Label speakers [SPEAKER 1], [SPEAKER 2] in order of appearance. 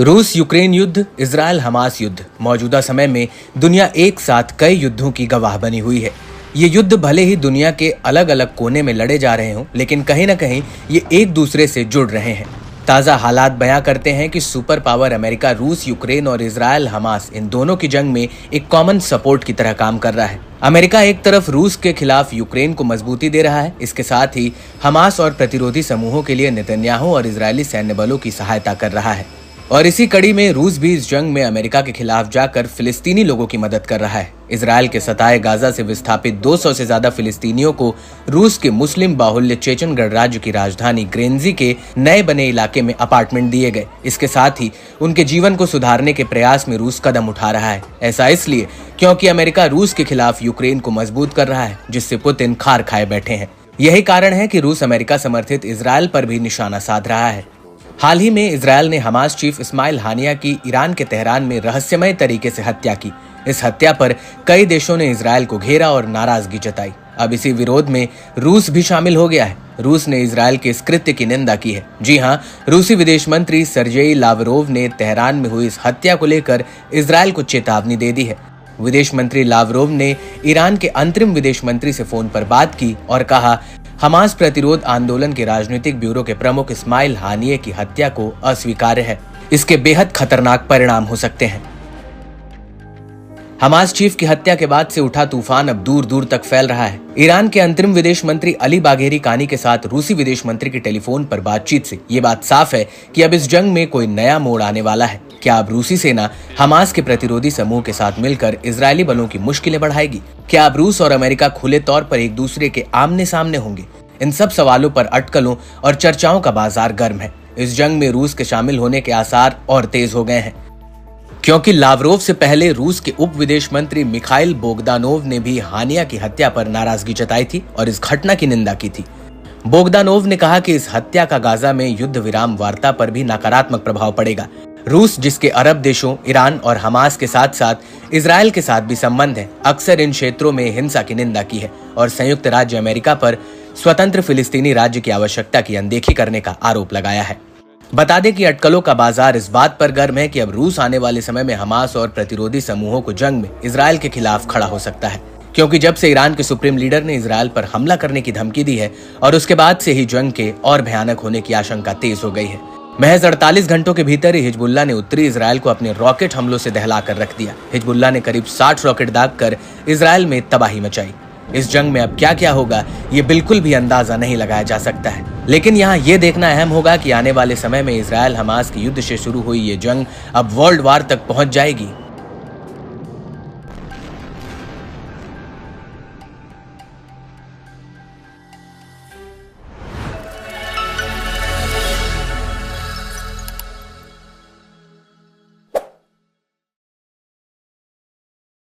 [SPEAKER 1] रूस यूक्रेन युद्ध, Israel Hamas युद्ध मौजूदा समय में दुनिया एक साथ कई युद्धों की गवाह बनी हुई है। ये युद्ध भले ही दुनिया के अलग अलग कोने में लड़े जा रहे हों, लेकिन कहीं न कहीं ये एक दूसरे से जुड़ रहे हैं। ताज़ा हालात बयां करते हैं कि सुपर पावर अमेरिका रूस, यूक्रेन और इजरायल हमास इन दोनों की जंग में एक कॉमन सपोर्ट की तरह काम कर रहा है। अमेरिका एक तरफ रूस के खिलाफ यूक्रेन को मजबूती दे रहा है, इसके साथ ही हमास और प्रतिरोधी समूहों के लिए नेतन्याहू और इजरायली सैन्य बलों की सहायता कर रहा है। और इसी कड़ी में रूस भी इस जंग में अमेरिका के खिलाफ जाकर फिलिस्तीनी लोगों की मदद कर रहा है। इजरायल के सताए गाजा से विस्थापित 200 से ज्यादा फिलिस्तीनियों को रूस के मुस्लिम बाहुल्य चेचन गणराज्य की राजधानी ग्रेंजी के नए बने इलाके में अपार्टमेंट दिए गए। इसके साथ ही उनके जीवन को सुधारने के प्रयास में रूस कदम उठा रहा है। ऐसा इसलिए क्योंकि अमेरिका रूस के खिलाफ यूक्रेन को मजबूत कर रहा है, जिससे पुतिन खार खाए बैठे हैं। यही कारण है कि रूस अमेरिका समर्थित इजरायल पर भी निशाना साध रहा है। हाल ही में इजरायल ने हमास चीफ इस्माइल हानिया की ईरान के तेहरान में रहस्यमय तरीके से हत्या की। इस हत्या पर कई देशों ने इजरायल को घेरा और नाराजगी जताई। अब इसी विरोध में रूस भी शामिल हो गया है। रूस ने इजरायल के इस कृत्य की निंदा की है। जी हां, रूसी विदेश मंत्री सर्जेई लावरोव ने तेहरान में हुई इस हत्या को लेकर इजरायल को चेतावनी दे दी है। विदेश मंत्री लावरोव ने ईरान के अंतरिम विदेश मंत्री से फोन पर बात की और कहा, हमास प्रतिरोध आंदोलन के राजनीतिक ब्यूरो के प्रमुख इस्माइल हानिये की हत्या को अस्वीकार्य है। इसके बेहद खतरनाक परिणाम हो सकते हैं। हमास चीफ की हत्या के बाद से उठा तूफान अब दूर दूर तक फैल रहा है। ईरान के अंतरिम विदेश मंत्री अली बाघेरी कानी के साथ रूसी विदेश मंत्री की टेलीफोन पर बातचीत से ये बात साफ है कि अब इस जंग में कोई नया मोड़ आने वाला है। क्या अब रूसी सेना हमास के प्रतिरोधी समूह के साथ मिलकर इजरायली बलों की मुश्किलें बढ़ाएगी? क्या अब रूस और अमेरिका खुले तौर पर एक दूसरे के आमने सामने होंगे? इन सब सवालों पर अटकलों और चर्चाओं का बाजार गर्म है। इस जंग में रूस के शामिल होने के आसार और तेज हो गए हैं, क्योंकि लावरोव से पहले रूस के उप विदेश मंत्री मिखाइल बोगदानोव ने भी हानिया की हत्या पर नाराजगी जताई थी और इस घटना की निंदा की थी। बोगदानोव ने कहा कि इस हत्या का गाजा में युद्ध विराम वार्ता पर भी नकारात्मक प्रभाव पड़ेगा। रूस, जिसके अरब देशों, ईरान और हमास के साथ साथ इजरायल के साथ भी संबंध है, अक्सर इन क्षेत्रों में हिंसा की निंदा की है और संयुक्त राज्य अमेरिका पर स्वतंत्र फिलिस्तीनी राज्य की आवश्यकता की अनदेखी करने का आरोप लगाया है। बता दें कि अटकलों का बाजार इस बात पर गर्म है कि अब रूस आने वाले समय में हमास और प्रतिरोधी समूहों को जंग में इजरायल के खिलाफ खड़ा हो सकता है, क्योंकि जब से ईरान के सुप्रीम लीडर ने इजरायल पर हमला करने की धमकी दी है और उसके बाद से ही जंग के और भयानक होने की आशंका तेज हो गई है। महज 48 घंटों के भीतर ही हिजबुल्लाह ने उत्तरी इजरायल को अपने रॉकेट हमलों से दहला कर रख दिया। हिजबुल्लाह ने करीब 60 रॉकेट दागकर इजरायल में तबाही मचाई। इस जंग में अब क्या क्या होगा, ये बिल्कुल भी अंदाजा नहीं लगाया जा सकता है। लेकिन यहाँ ये देखना अहम होगा कि आने वाले समय में इजरायल हमास के युद्ध से शुरू हुई ये जंग अब वर्ल्ड वार तक पहुंच जाएगी